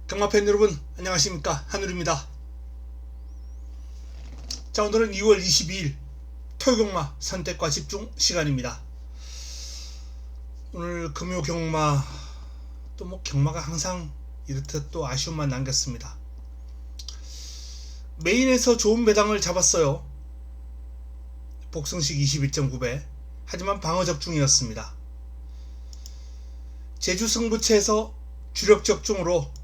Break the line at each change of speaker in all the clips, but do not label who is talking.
경마팬 여러분 안녕하십니까, 한울입니다. 자, 오늘은 2월 22일 토요경마 선택과 집중 시간입니다. 오늘 금요 경마 또 경마가 항상 이렇듯 또 아쉬움만 남겼습니다. 메인에서 좋은 배당을 잡았어요. 복승식 21.9배. 하지만 방어적 중이었습니다. 제주 승부처에서 주력 적중으로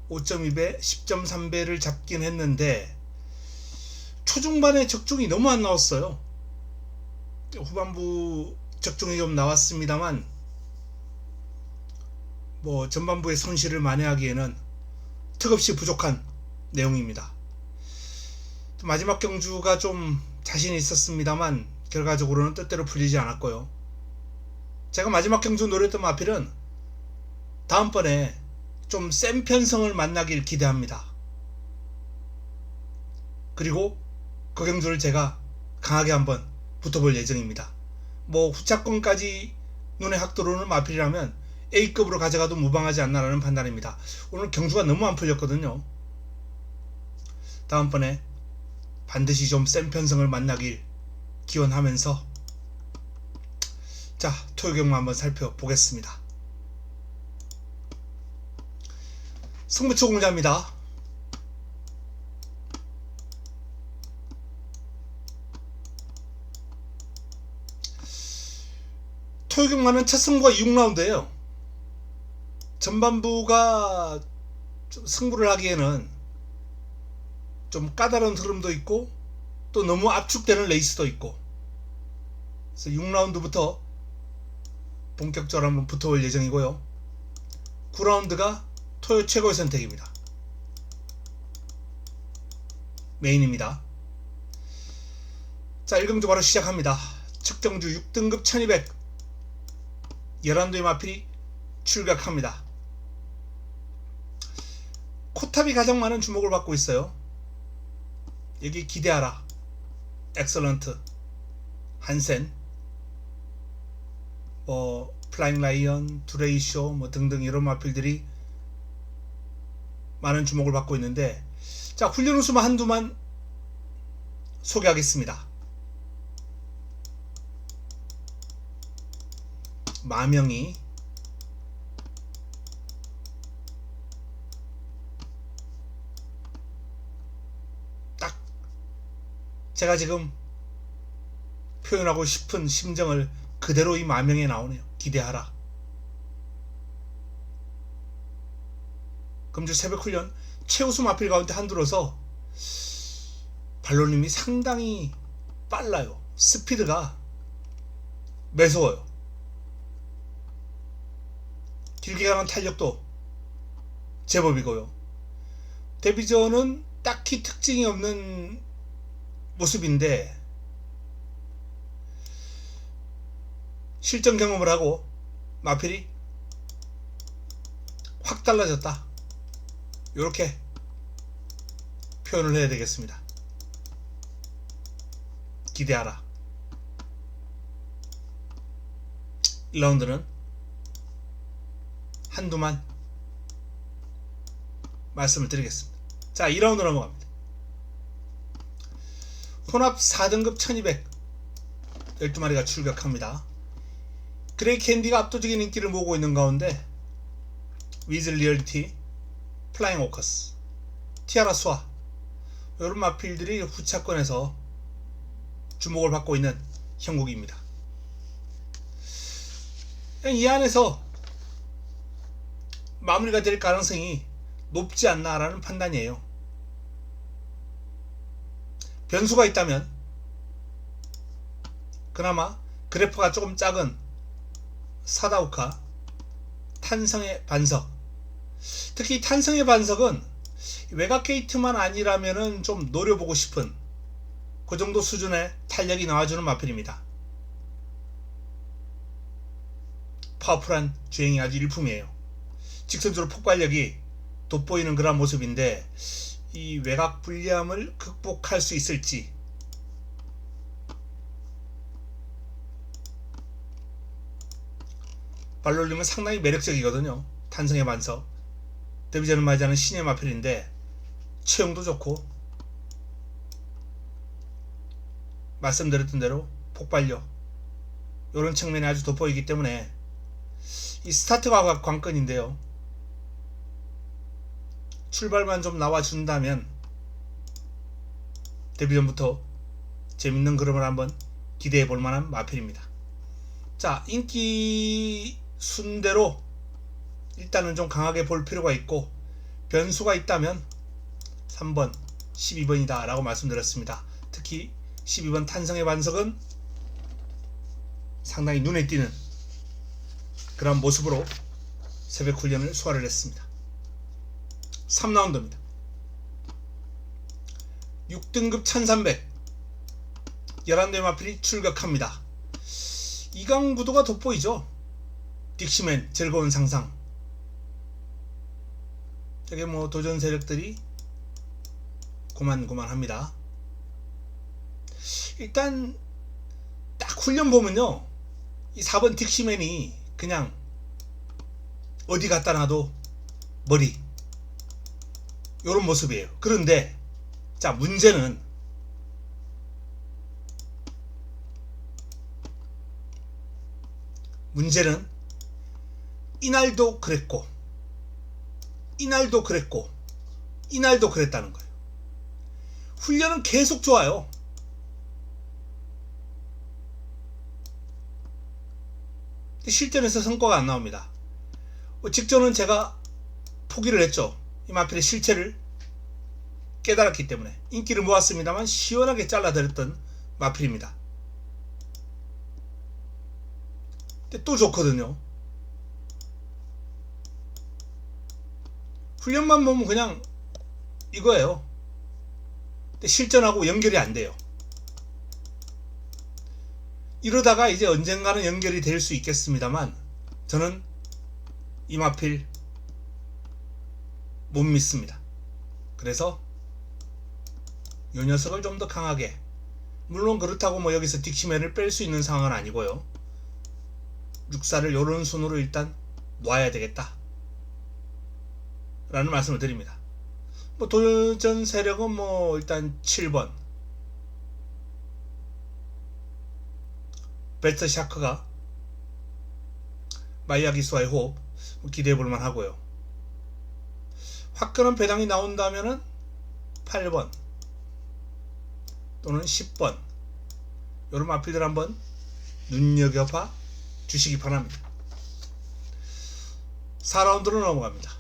5.2배, 10.3배를 잡긴 했는데 초중반에 적중이 너무 안 나왔어요. 후반부 적중이 좀 나왔습니다만 전반부의 손실을 만회하기에는 턱없이 부족한 내용입니다. 마지막 경주가 좀 자신이 있었습니다만 결과적으로는 뜻대로 풀리지 않았고요. 제가 마지막 경주 노렸던 마필은 다음번에 좀 센 편성을 만나길 기대합니다. 그리고 그 경주를 제가 강하게 한번 붙어볼 예정입니다. 후차권까지 눈에 확 들어오는 마필이라면 A급으로 가져가도 무방하지 않나라는 판단입니다. 오늘 경주가 너무 안 풀렸거든요. 다음번에 반드시 좀 센 편성을 만나길 기원하면서 자, 토요경마 한번 살펴보겠습니다. 승부처 공자입니다. 토요경마는 첫 승부가 6라운드예요. 전반부가 좀 승부를 하기에는 좀 까다로운 흐름도 있고 또 너무 압축되는 레이스도 있고, 그래서 6라운드부터 본격적으로 한번 붙어볼 예정이고요. 9라운드가 토요 최고의 선택입니다. 메인입니다. 자, 1경주 바로 시작합니다. 측정주 6등급 1200 11도의 마필이 출격합니다. 코탑이 가장 많은 주목을 받고 있어요. 여기 기대하라, 엑설런트, 한센, 플라잉 라이언, 두레이쇼 등등 이런 마필들이 많은 주목을 받고 있는데, 자, 훈련 우수마 한두만 소개하겠습니다. 마명이, 딱 제가 지금 표현하고 싶은 심정을 그대로 이 마명에 나오네요. 기대하라. 금주 새벽 훈련 최우수 마필 가운데 한들어서 발로님이 상당히 빨라요. 스피드가 매서워요. 길게 가는 탄력도 제법이고요. 데뷔전은 딱히 특징이 없는 모습인데 실전 경험을 하고 마필이 확 달라졌다, 이렇게 표현을 해야 되겠습니다. 기대하라. 1라운드는 한두만 말씀을 드리겠습니다. 자, 2라운드 넘어갑니다. 혼합 4등급 1200 12마리가 출격합니다. 그레이 캔디가 압도적인 인기를 모으고 있는 가운데 위즐 리얼티, 플라잉 오커스, 티아라 수아, 이런 마필들이 후차권에서 주목을 받고 있는 형국입니다. 이 안에서 마무리가 될 가능성이 높지 않나라는 판단이에요. 변수가 있다면 그나마 그래프가 조금 작은 사다우카, 탄성의 반석, 특히 탄성의 반석은 외곽 게이트만 아니라면은 좀 노려보고 싶은 그 정도 수준의 탄력이 나와주는 마필입니다. 파워풀한 주행이 아주 일품이에요. 직선주로 폭발력이 돋보이는 그런 모습인데 이 외곽 불리함을 극복할 수 있을지, 발롤림은 상당히 매력적이거든요. 탄성의 반석. 데뷔전을 맞이하는 신의 마필인데 체형도 좋고 말씀드렸던 대로 폭발력 이런 측면이 아주 돋보이기 때문에 이 스타트가 관건인데요. 출발만 좀 나와준다면 데뷔전부터 재밌는 그림을 한번 기대해 볼 만한 마필입니다. 자, 인기 순대로 일단은 좀 강하게 볼 필요가 있고 변수가 있다면 3번, 12번이다 라고 말씀드렸습니다. 특히 12번 탄성의 반석은 상당히 눈에 띄는 그런 모습으로 새벽 훈련을 소화를 했습니다. 3라운드입니다. 6등급 1300 11대 마필이 출격합니다. 2강 구도가 돋보이죠. 딕시맨 즐거운 상상. 저게 뭐 도전 세력들이 고만고만합니다. 일단 딱 훈련 보면요, 이 4번 딕시맨이 그냥 어디 갖다 놔도 머리 요런 모습이에요. 그런데 자, 문제는 이날도 그랬고 이날도 그랬고 이날도 그랬다는 거예요. 훈련은 계속 좋아요. 실전에서 성과가 안 나옵니다. 직전은 제가 포기를 했죠. 이 마필의 실체를 깨달았기 때문에. 인기를 모았습니다만 시원하게 잘라드렸던 마필입니다. 근데 또 좋거든요. 훈련만 보면 그냥 이거예요. 근데 실전하고 연결이 안 돼요. 이러다가 이제 언젠가는 연결이 될 수 있겠습니다만 저는 이 마필 못 믿습니다. 그래서 이 녀석을 좀 더 강하게, 물론 그렇다고 뭐 여기서 딕시맨을 뺄 수 있는 상황은 아니고요, 6사를 요런 순으로 일단 놔야 되겠다 라는 말씀을 드립니다. 뭐 도전 세력은 뭐 일단 7번 벨트 샤크가 마이야기수와의 호흡 기대해 볼만 하고요. 화끈한 배당이 나온다면은 8번 또는 10번 요런 마필들 한번 눈여겨봐 주시기 바랍니다. 4라운드로 넘어갑니다.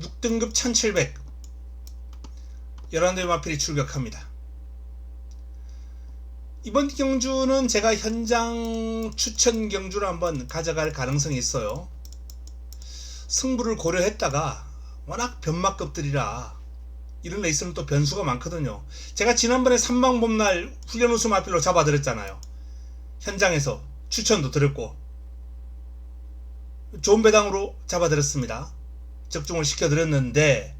6등급 1700 11대 마필이 출격합니다. 이번 경주는 제가 현장 추천 경주로 한번 가져갈 가능성이 있어요. 승부를 고려했다가 워낙 변마급들이라 이런 레이스는 또 변수가 많거든요. 제가 지난번에 3방봄날 훈련 우수 마필로 잡아드렸잖아요. 현장에서 추천도 드렸고 좋은 배당으로 잡아드렸습니다. 적중을 시켜드렸는데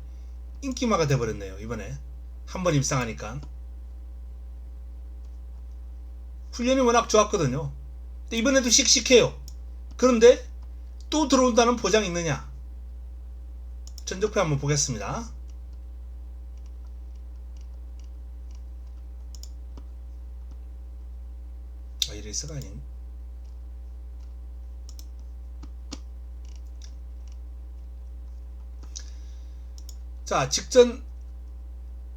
인기마가 돼버렸네요. 이번에 한번 입상하니까. 훈련이 워낙 좋았거든요. 근데 이번에도 씩씩해요. 그런데 또 들어온다는 보장이 있느냐? 전적표 한번 보겠습니다. 이 레이스가 아닌. 자, 직전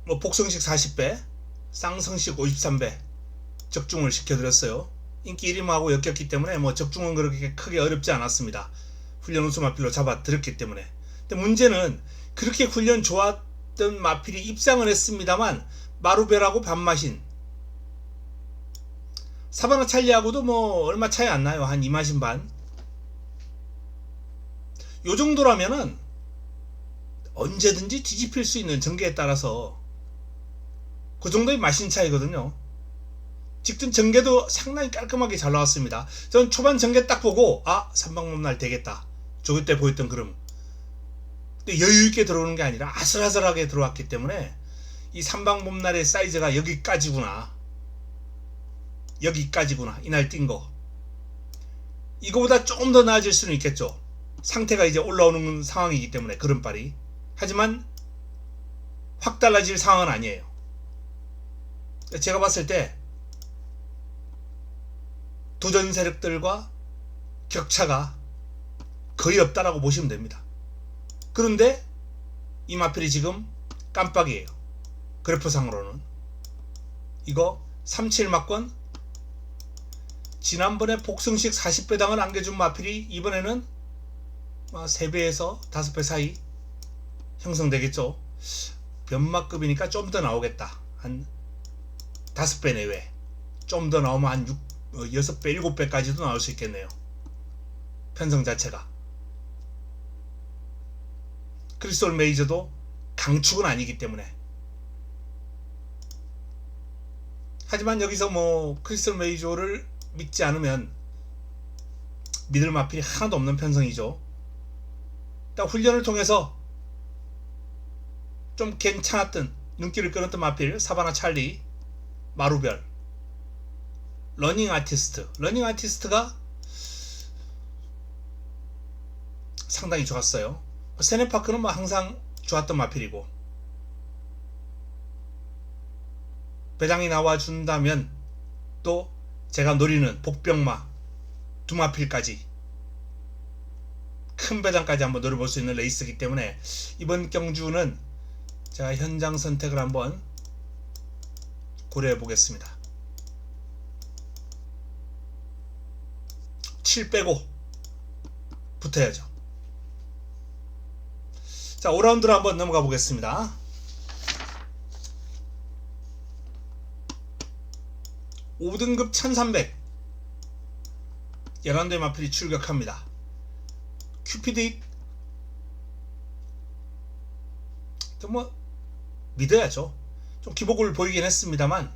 뭐 복성식 40배, 쌍성식 53배 적중을 시켜드렸어요. 인기 1위하고 엮였기 때문에 뭐 적중은 그렇게 크게 어렵지 않았습니다. 훈련 우수 마필로 잡아드렸기 때문에. 근데 문제는 그렇게 훈련 좋았던 마필이 입상을 했습니다만 마루벨하고 반마신, 사바나 찰리하고도 뭐 얼마 차이 안 나요. 한 2마신 반. 요 정도라면은 언제든지 뒤집힐 수 있는 전개에 따라서 그 정도의 마신 차이거든요. 직전 전개도 상당히 깔끔하게 잘 나왔습니다. 저는 초반 전개 딱 보고 3방법날 되겠다. 조교 때 보였던 그림. 근데 여유있게 들어오는 게 아니라 아슬아슬하게 들어왔기 때문에 이 3방법날의 사이즈가 여기까지구나. 이날 뛴 거. 이거보다 조금 더 나아질 수는 있겠죠. 상태가 이제 올라오는 상황이기 때문에 걸음발이. 하지만 확 달라질 상황은 아니에요. 제가 봤을 때 도전 세력들과 격차가 거의 없다라고 보시면 됩니다. 그런데 이 마필이 지금 깜빡이에요. 그래프상으로는. 이거 37막권 지난번에 복승식 40배당을 안겨준 마필이 이번에는 3배에서 5배 사이 형성되겠죠. 변마급이니까 좀 더 나오겠다. 한 5배 내외. 좀 더 나오면 한 6배, 7배까지도 나올 수 있겠네요. 편성 자체가. 크리스톨 메이저도 강축은 아니기 때문에. 하지만 여기서 크리스톨 메이저를 믿지 않으면 믿을 마필이 하나도 없는 편성이죠. 일단 훈련을 통해서 좀 괜찮았던, 눈길을 끌었던 마필 사바나 찰리, 마루별, 러닝 아티스트가 상당히 좋았어요. 세네파크는 항상 좋았던 마필이고, 배당이 나와준다면 또 제가 노리는 복병마 두 마필까지 큰 배당까지 한번 노려볼 수 있는 레이스이기 때문에 이번 경주는 제가 현장 선택을 한번 고려해 보겠습니다. 7 빼고 붙어야죠. 자, 5라운드로 한번 넘어가 보겠습니다. 5등급 1300 11대 마필이 출격합니다. 큐피드 믿어야죠. 좀 기복을 보이긴 했습니다만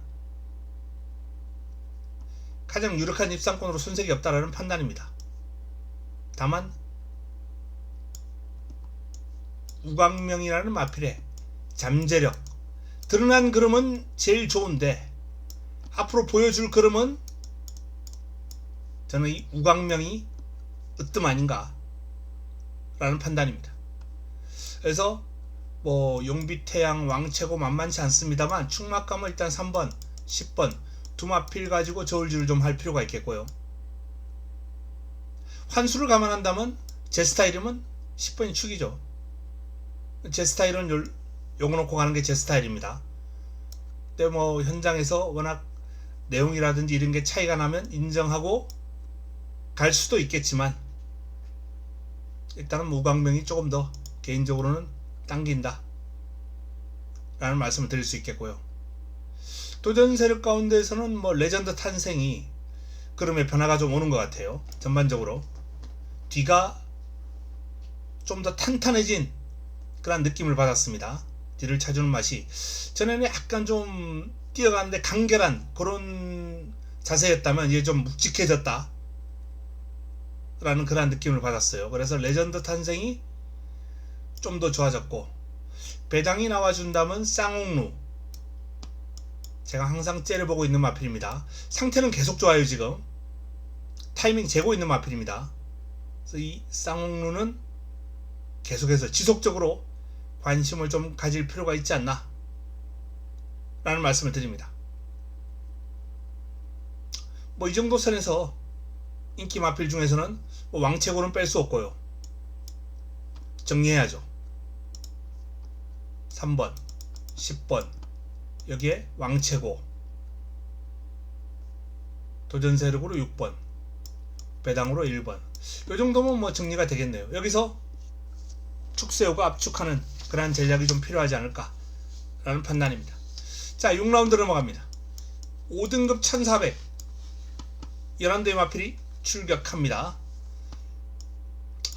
가장 유력한 입상권으로 손색이 없다라는 판단입니다. 다만 우광명이라는 마필의 잠재력, 드러난 그림은 제일 좋은데 앞으로 보여줄 그림은 저는 이 우광명이 으뜸 아닌가 라는 판단입니다. 그래서 용비태양, 왕채고 만만치 않습니다만 충막감은 일단 3번, 10번 두 마필 가지고 저울질을 좀 할 필요가 있겠고요. 환수를 감안한다면 제 스타일이면 10번이 축이죠. 제 스타일은 요거 놓고 가는 게 제 스타일입니다. 근데 현장에서 워낙 내용이라든지 이런 게 차이가 나면 인정하고 갈 수도 있겠지만 일단은 우광명이 조금 더 개인적으로는 당긴다 라는 말씀을 드릴 수 있겠고요. 도전 세력 가운데에서는 레전드 탄생이 그름의 변화가 좀 오는 것 같아요. 전반적으로 뒤가 좀 더 탄탄해진 그런 느낌을 받았습니다. 뒤를 찾는 맛이 전에는 약간 좀 뛰어가는데 간결한 그런 자세였다면 이제 좀 묵직해졌다 라는 그런 느낌을 받았어요. 그래서 레전드 탄생이 좀 더 좋아졌고, 배당이 나와준다면 쌍옥루, 제가 항상 째려보고 있는 마필입니다. 상태는 계속 좋아요. 지금 타이밍 재고 있는 마필입니다. 그래서 이 쌍옥루는 계속해서 지속적으로 관심을 좀 가질 필요가 있지 않나 라는 말씀을 드립니다. 이 정도 선에서 인기 마필 중에서는 왕채고는 뺄 수 없고요. 정리해야죠. 3번, 10번 여기에 왕채고, 도전세력으로 6번, 배당으로 1번. 이 정도면 정리가 되겠네요. 여기서 축세우고 압축하는 그러한 전략이 좀 필요하지 않을까 라는 판단입니다. 자, 6라운드 넘어갑니다. 5등급 1400 11대의 마필이 출격합니다.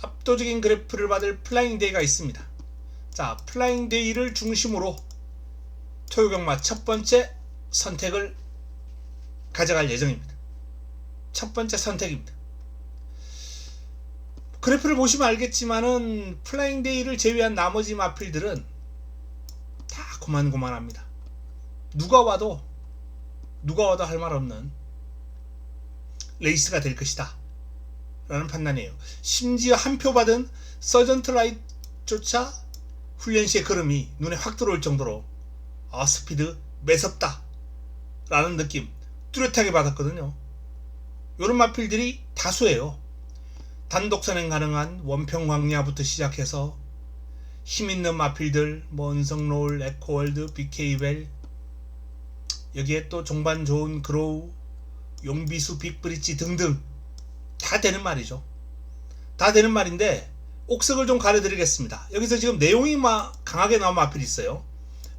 압도적인 그래프를 받을 플라잉데이가 있습니다. 자, 플라잉데이를 중심으로 토요경마 첫 번째 선택을 가져갈 예정입니다. 첫 번째 선택입니다. 그래프를 보시면 알겠지만은 플라잉데이를 제외한 나머지 마필들은 다 고만고만합니다. 누가 와도 할 말 없는 레이스가 될 것이다 라는 판단이에요. 심지어 한 표 받은 서전트 라이트조차 훈련 시의 걸음이 눈에 확 들어올 정도로 스피드 매섭다 라는 느낌 뚜렷하게 받았거든요. 이런 마필들이 다수예요. 단독 선행 가능한 원평광야부터 시작해서 힘있는 마필들 언성롤, 에코월드, BK벨, 여기에 또 종반 좋은 그로우, 용비수, 빅브릿지 등등 다 되는 말이죠. 다 되는 말인데 옥석을 좀 가려드리겠습니다. 여기서 지금 내용이 강하게 나온 마필이 있어요.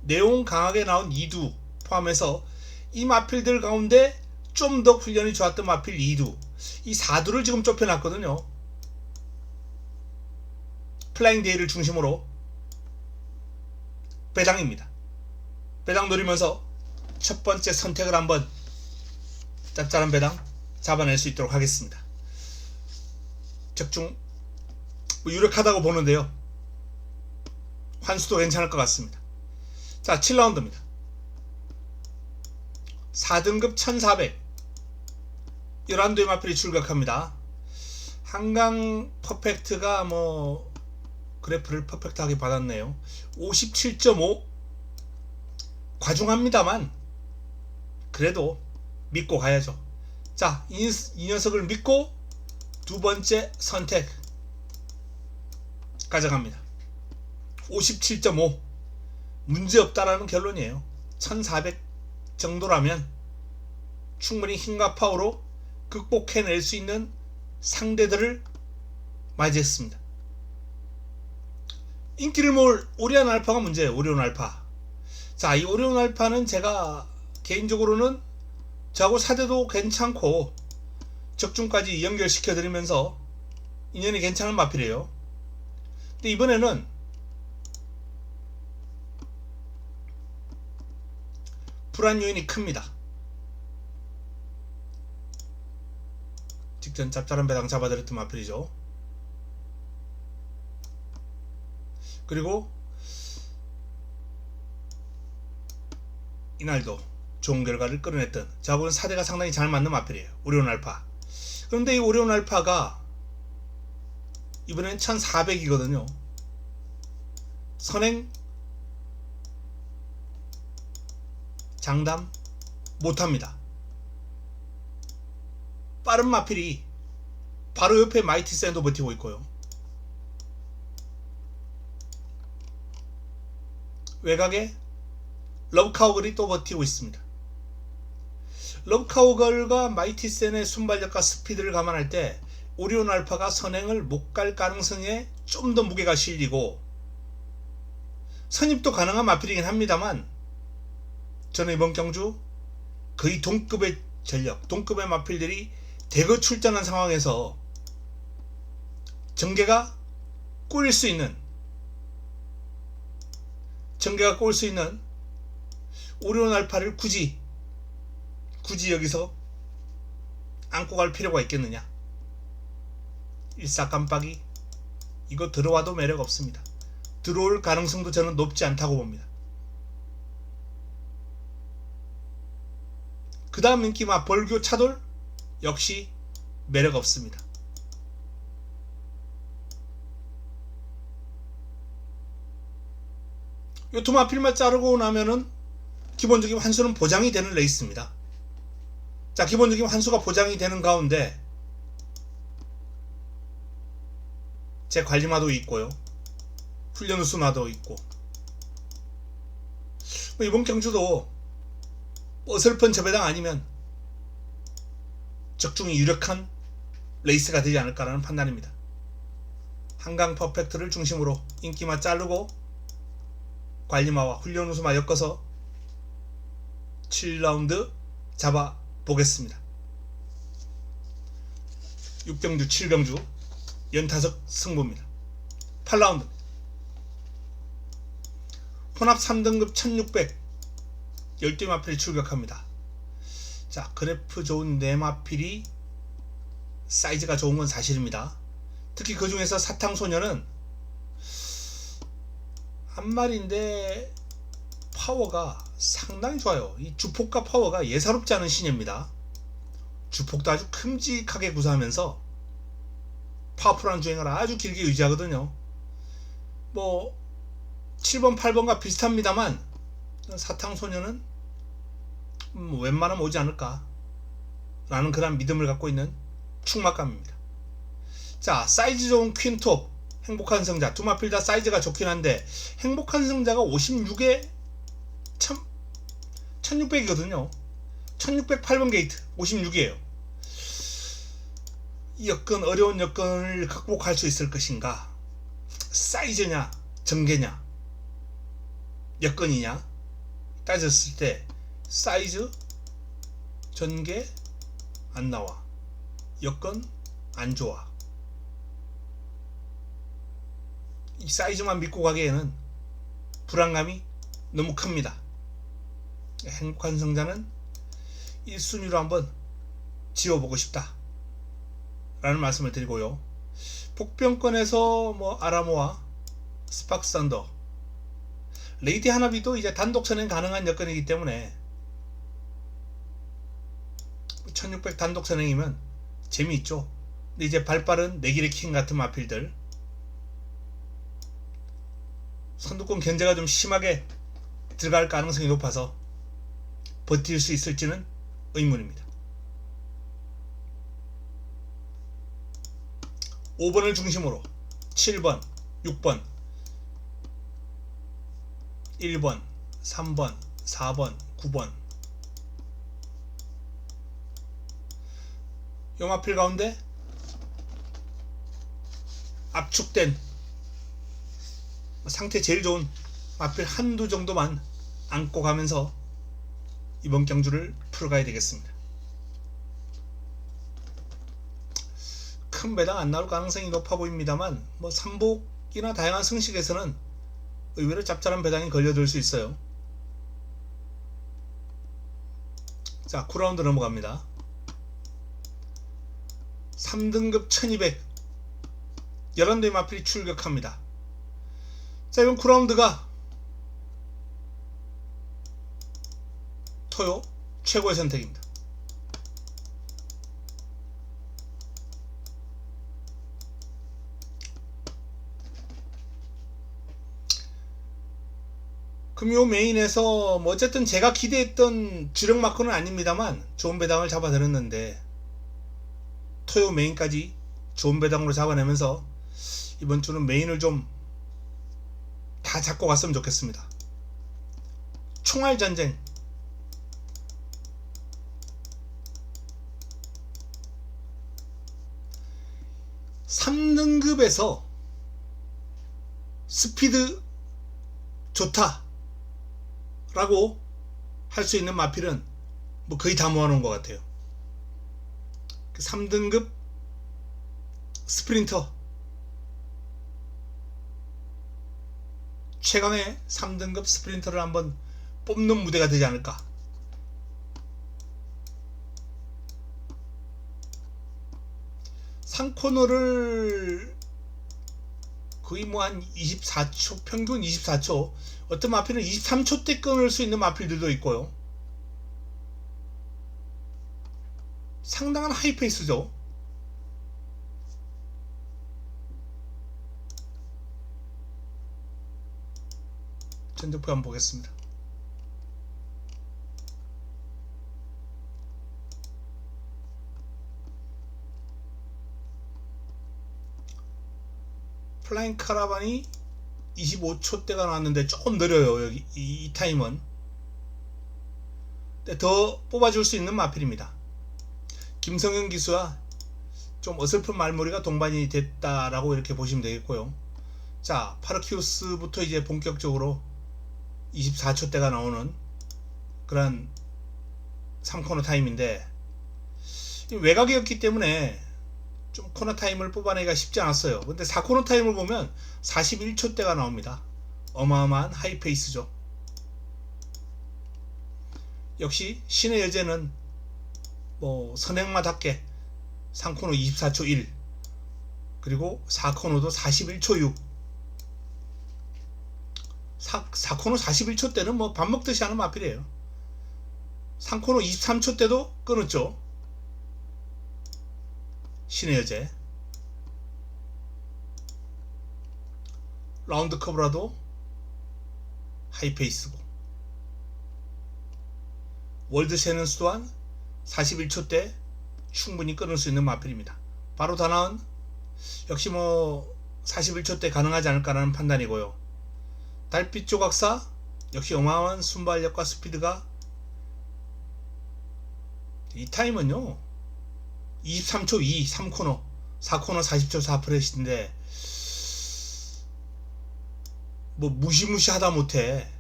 내용 강하게 나온 2두 포함해서 이 마필들 가운데 좀 더 훈련이 좋았던 마필 2두, 이 4두를 지금 좁혀놨거든요. 플라잉 데이를 중심으로 배당입니다. 배당 노리면서 첫 번째 선택을 한번 짭짤한 배당 잡아낼 수 있도록 하겠습니다. 적중 유력하다고 보는데요. 환수도 괜찮을 것 같습니다. 자, 7라운드입니다. 4등급 1400 11도의 마필이 출격합니다. 한강 퍼펙트가 그래프를 퍼펙트하게 받았네요. 57.5 과중합니다만 그래도 믿고 가야죠. 자, 이 녀석을 믿고 두 번째 선택 가져갑니다. 57.5 문제없다라는 결론이에요. 1400 정도라면 충분히 힘과 파워로 극복해낼 수 있는 상대들을 맞이했습니다. 인기를 모을 오리온 알파가 문제예요. 오리온 알파. 자, 이 오리온 알파는 제가 개인적으로는 저하고 사대도 괜찮고 적중까지 연결시켜 드리면서 인연이 괜찮은 마필이에요. 근데 이번에는 불안 요인이 큽니다. 직전 짭짤한 배당 잡아드렸던 마필이죠. 그리고 이날도 좋은 결과를 끌어냈던 저하고는 사대가 상당히 잘 맞는 마필이에요. 오리온 알파. 그런데 이 오리온 알파가 이번엔 1400이거든요. 선행 장담 못합니다. 빠른 마필이 바로 옆에 마이티 샌도 버티고 있고요. 외곽에 러브카우걸이 또 버티고 있습니다. 러브카우걸과 마이티 샌의 순발력과 스피드를 감안할 때 오리온 알파가 선행을 못 갈 가능성에 좀 더 무게가 실리고 선입도 가능한 마필이긴 합니다만 저는 이번 경주 거의 동급의 전력, 동급의 마필들이 대거 출전한 상황에서 전개가 꼬일 수 있는 오리온 알파를 굳이 여기서 안고 갈 필요가 있겠느냐. 일사깜빡이 이거 들어와도 매력 없습니다. 들어올 가능성도 저는 높지 않다고 봅니다. 그 다음 인기마 벌교 차돌 역시 매력 없습니다. 요 두 마필만 자르고 나면은 기본적인 환수는 보장이 되는 레이스입니다. 자, 기본적인 환수가 보장이 되는 가운데 제 관리마도 있고요. 훈련 우수마도 있고 이번 경주도 어설픈 저배당 아니면 적중이 유력한 레이스가 되지 않을까라는 판단입니다. 한강 퍼펙트를 중심으로 인기마 자르고 관리마와 훈련 우수마 엮어서 7라운드 잡아보겠습니다. 6경주 7경주 연타석 승부입니다. 8라운드 혼합 3등급 1600 10대 마필이 출격합니다. 자, 그래프 좋은 네 마필이 사이즈가 좋은 건 사실입니다. 특히 그 중에서 사탕소녀는 한 마리인데 파워가 상당히 좋아요. 이 주폭과 파워가 예사롭지 않은 신예입니다. 주폭도 아주 큼직하게 구사하면서 파워풀한 주행을 아주 길게 유지하거든요. 뭐 7번 8번과 비슷합니다만 사탕소녀는 웬만하면 오지 않을까 라는 그런 믿음을 갖고 있는 충막감입니다. 자, 사이즈 좋은 퀸톱, 행복한 승자. 두 마필 다 사이즈가 좋긴 한데 행복한 승자가 56에 1600이거든요 1608번 게이트 56이에요 이 여건, 어려운 여건을 극복할 수 있을 것인가? 사이즈냐 전개냐 여건이냐 따졌을 때 사이즈 전개 안 나와, 여건 안 좋아. 이 사이즈만 믿고 가기에는 불안감이 너무 큽니다. 행복한 승자는 1순위로 한번 지워보고 싶다 라는 말씀을 드리고요. 복병권에서 뭐 아라모와 스파크 썬더, 레이디 하나비도 이제 단독 선행 가능한 여건이기 때문에 1600 단독 선행이면 재미있죠. 근데 이제 발빠른 내길의 킹 같은 마필들, 선두권 견제가 좀 심하게 들어갈 가능성이 높아서 버틸 수 있을지는 의문입니다. 5번을 중심으로 7번, 6번, 1번, 3번, 4번, 9번 요 마필 가운데 압축된 상태 제일 좋은 마필 한두 정도만 안고 가면서 이번 경주를 풀어가야 되겠습니다. 큰 배당 안 나올 가능성이 높아 보입니다만 뭐 삼복이나 다양한 승식에서는 의외로 짭짤한 배당이 걸려들 수 있어요. 자, 9라운드 넘어갑니다. 3등급 1200 11대의 마필이 출격합니다. 자, 이번 9라운드가 토요 최고의 선택입니다. 금요 메인에서 뭐 어쨌든 제가 기대했던 주력 마크는 아닙니다만 좋은 배당을 잡아들었는데 토요 메인까지 좋은 배당으로 잡아내면서 이번 주는 메인을 좀 다 잡고 갔으면 좋겠습니다. 총알 전쟁. (3등급에서) 스피드 좋다 라고 할 수 있는 마필은 뭐 거의 다 모아놓은 것 같아요. 3등급 스프린터, 최강의 3등급 스프린터를 한번 뽑는 무대가 되지 않을까. 상코너를 거의 뭐 한 24초, 평균 24초, 어떤 마필은 23초 대 끊을 수 있는 마필들도 있고요. 상당한 하이페이스죠. 전적표 한번 보겠습니다. 플라잉 카라반이 25초대가 나왔는데 조금 느려요. 여기 이 타임은. 근데 더 뽑아줄 수 있는 마필입니다. 김성현 기수와 좀 어설픈 말머리가 동반이 됐다라고 이렇게 보시면 되겠고요. 자, 파르키우스부터 이제 본격적으로 24초대가 나오는 그런 3코너 타임인데 외곽이었기 때문에 좀 코너 타임을 뽑아내기가 쉽지 않았어요. 근데 4코너 타임을 보면 41초대가 나옵니다. 어마어마한 하이페이스죠. 역시 신의 여제는 뭐 선행마답게 3코너 24초 1 그리고 4코너도 41초 6 4코너 41초 때는 뭐 밥 먹듯이 하는 마필이에요. 3코너 23초 때도 끊었죠. 신의 여제. 라운드 커브라도 하이페이스고, 월드 셰넌스 또한 41초대 충분히 끊을 수 있는 마필입니다. 바로 다나은 역시 41초대 가능하지 않을까라는 판단이고요. 달빛 조각사 역시 어마어마한 순발력과 스피드가, 이 타임은요 23초 2 3코너 4코너 40초 4프레시인데 무시무시하다 못해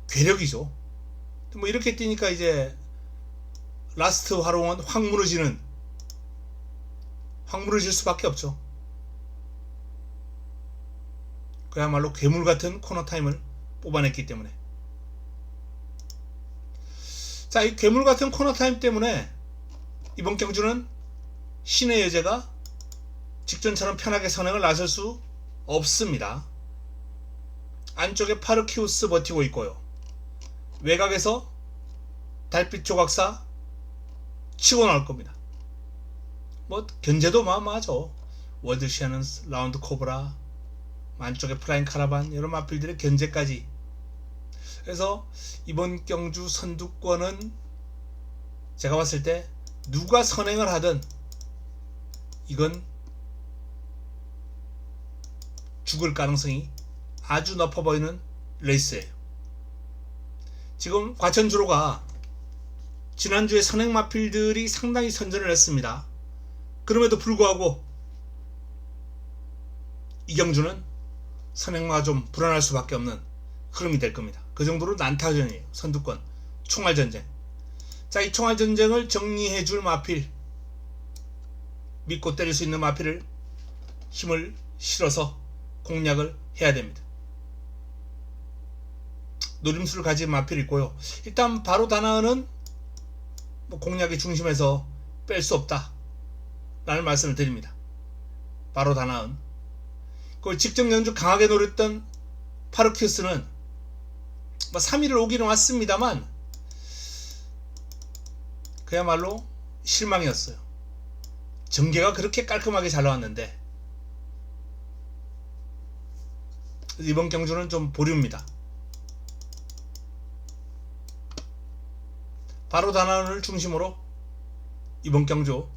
괴력이죠. 이렇게 뛰니까 이제 라스트 활용은 확 무너질 수밖에 없죠. 그야말로 괴물같은 코너 타임을 뽑아냈기 때문에. 자, 이 괴물같은 코너 타임 때문에 이번 경주는 신의 여제가 직전처럼 편하게 선행을 나설 수 없습니다. 안쪽에 파르키우스 버티고 있고요. 외곽에서 달빛 조각사 치고 나올 겁니다. 견제도 마마하죠. 월드 셰넌스, 라운드 코브라, 안쪽에 플라잉 카라반, 이런 마필들의 견제까지. 그래서 이번 경주 선두권은 제가 봤을 때 누가 선행을 하든 이건 죽을 가능성이 아주 높아 보이는 레이스예요. 지금 과천주로가 지난주에 선행 마필들이 상당히 선전을 했습니다. 그럼에도 불구하고 이 경주는 선행마가 좀 불안할 수밖에 없는 흐름이 될 겁니다. 그 정도로 난타전이에요. 선두권 총알전쟁. 자, 이 총알전쟁을 정리해줄 마필, 믿고 때릴 수 있는 마필을 힘을 실어서 공략을 해야 됩니다. 노림수를 가진 마필이 있고요. 일단 바로 다나은은 공략의 중심에서 뺄 수 없다 라는 말씀을 드립니다. 바로 다나은. 그 직전 경주 강하게 노렸던 파르키우스는 3위를 오기는 왔습니다만 그야말로 실망이었어요. 전개가 그렇게 깔끔하게 잘 나왔는데 이번 경주는 좀 보류입니다. 바로 다나은을 중심으로 이번 경주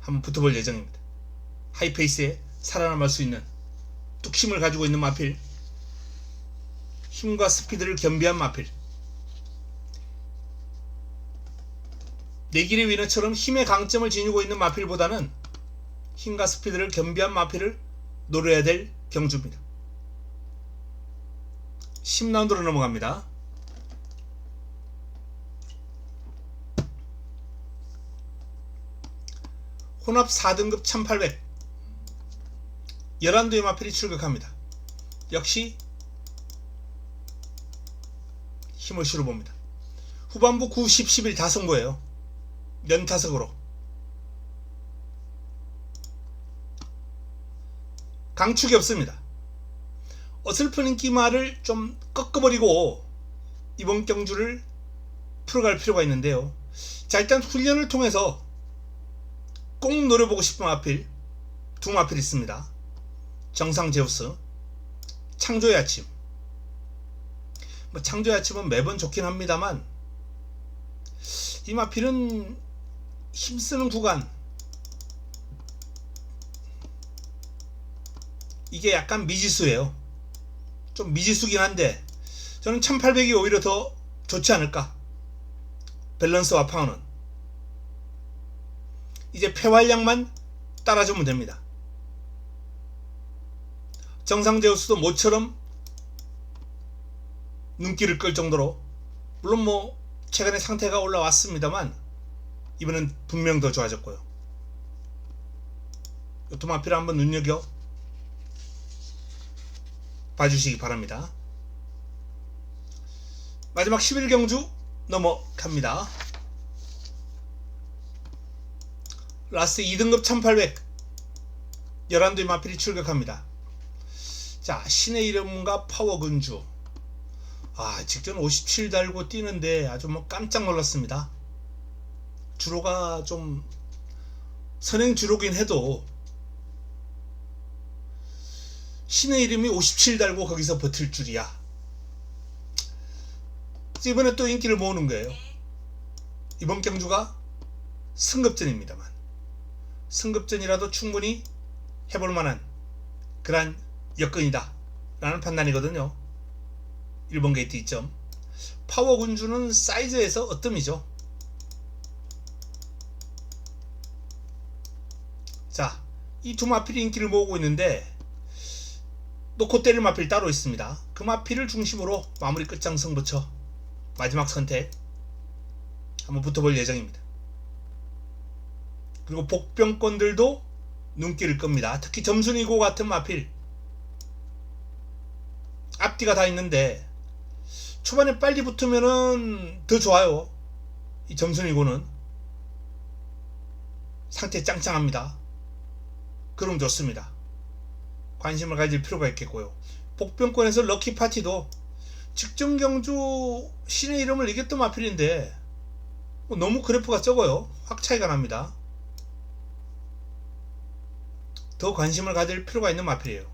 한번 붙어볼 예정입니다. 하이페이스에 살아남을 수 있는 뚝심을 가지고 있는 마필, 힘과 스피드를 겸비한 마필, 내길의 위너처럼 힘의 강점을 지니고 있는 마필보다는 힘과 스피드를 겸비한 마필을 노려야 될 경주입니다. 10라운드로 넘어갑니다. 혼합 4등급 1800 11도의 마필이 출격합니다. 역시 힘을 실어봅니다. 후반부 9, 10, 11 다 선거예요. 연타석으로 강축이 없습니다. 어설픈 인기말을 좀 꺾어버리고 이번 경주를 풀어갈 필요가 있는데요. 자, 일단 훈련을 통해서 꼭 노려보고 싶은 마필 두 마필이 있습니다. 정상 제우스, 창조의 아침. 창조의 아침은 매번 좋긴 합니다만 이 마필은 힘쓰는 구간, 이게 약간 미지수예요. 좀 미지수긴 한데 저는 1800이 오히려 더 좋지 않을까. 밸런스와 파워는 이제 폐활량만 따라주면 됩니다. 정상 제우스도 모처럼 눈길을 끌 정도로, 물론 최근에 상태가 올라왔습니다만 이번엔 분명 더 좋아졌고요. 두 마필을 한번 눈여겨 봐주시기 바랍니다. 마지막 11경주 넘어갑니다. 라스트 2등급 1800 11도의 마필이 출격합니다. 자, 신의 이름과 파워 근주. 직전 57 달고 뛰는데 아주 깜짝 놀랐습니다. 주로가 좀 선행 주로긴 해도 신의 이름이 57 달고 거기서 버틸 줄이야. 이번에 또 인기를 모으는 거예요. 이번 경주가 승급전입니다만 승급전이라도 충분히 해볼 만한 그러한 여건이다 라는 판단이거든요. 1번 게이트 2점. 파워 군주는 사이즈에서 어뜸이죠. 자, 이 두 마필이 인기를 모으고 있는데 놓고 때릴 마필 따로 있습니다. 그 마필을 중심으로 마무리 끝장 승부처 마지막 선택 한번 붙어볼 예정입니다. 그리고 복병권들도 눈길을 끕니다. 특히 점순이고 같은 마필 앞뒤가 다 있는데 초반에 빨리 붙으면은 더 좋아요. 이 점순이고는 상태 짱짱합니다. 그럼 좋습니다. 관심을 가질 필요가 있겠고요. 복병권에서 럭키파티도 직전 경주 신의 이름을 이겼던 마필인데 너무 그래프가 적어요. 확 차이가 납니다. 더 관심을 가질 필요가 있는 마필이에요.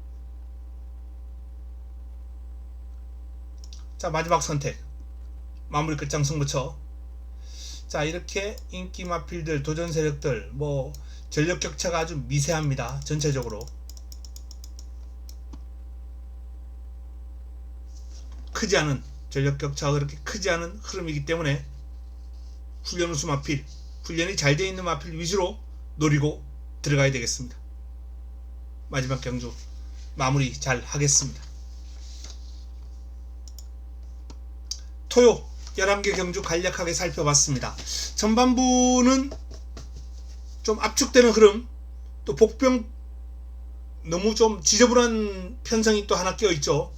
자, 마지막 선택 마무리 끝장 승부처. 자, 이렇게 인기 마필들 도전 세력들 뭐 전력 격차가 아주 미세합니다. 전체적으로 크지 않은 전력 격차가 그렇게 크지 않은 흐름이기 때문에 훈련 우수 마필, 훈련이 잘 되어 있는 마필 위주로 노리고 들어가야 되겠습니다. 마지막 경주 마무리 잘 하겠습니다. 토요 11개 경주 간략하게 살펴봤습니다. 전반부는 좀 압축되는 흐름, 또 복병 너무 좀 지저분한 편성이 또 하나 껴있죠.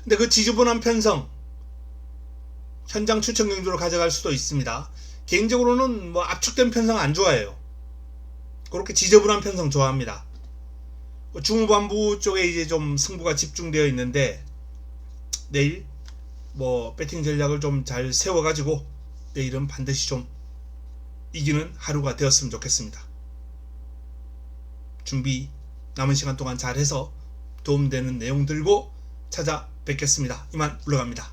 근데 그 지저분한 편성 현장 추천 경주로 가져갈 수도 있습니다. 개인적으로는 뭐 압축된 편성 안 좋아해요. 그렇게 지저분한 편성 좋아합니다. 중후반부 쪽에 이제 좀 승부가 집중되어 있는데 내일 뭐 배팅 전략을 좀 잘 세워가지고 내일은 반드시 좀 이기는 하루가 되었으면 좋겠습니다. 준비 남은 시간 동안 잘해서 도움되는 내용 들고 찾아뵙겠습니다. 이만 물러갑니다.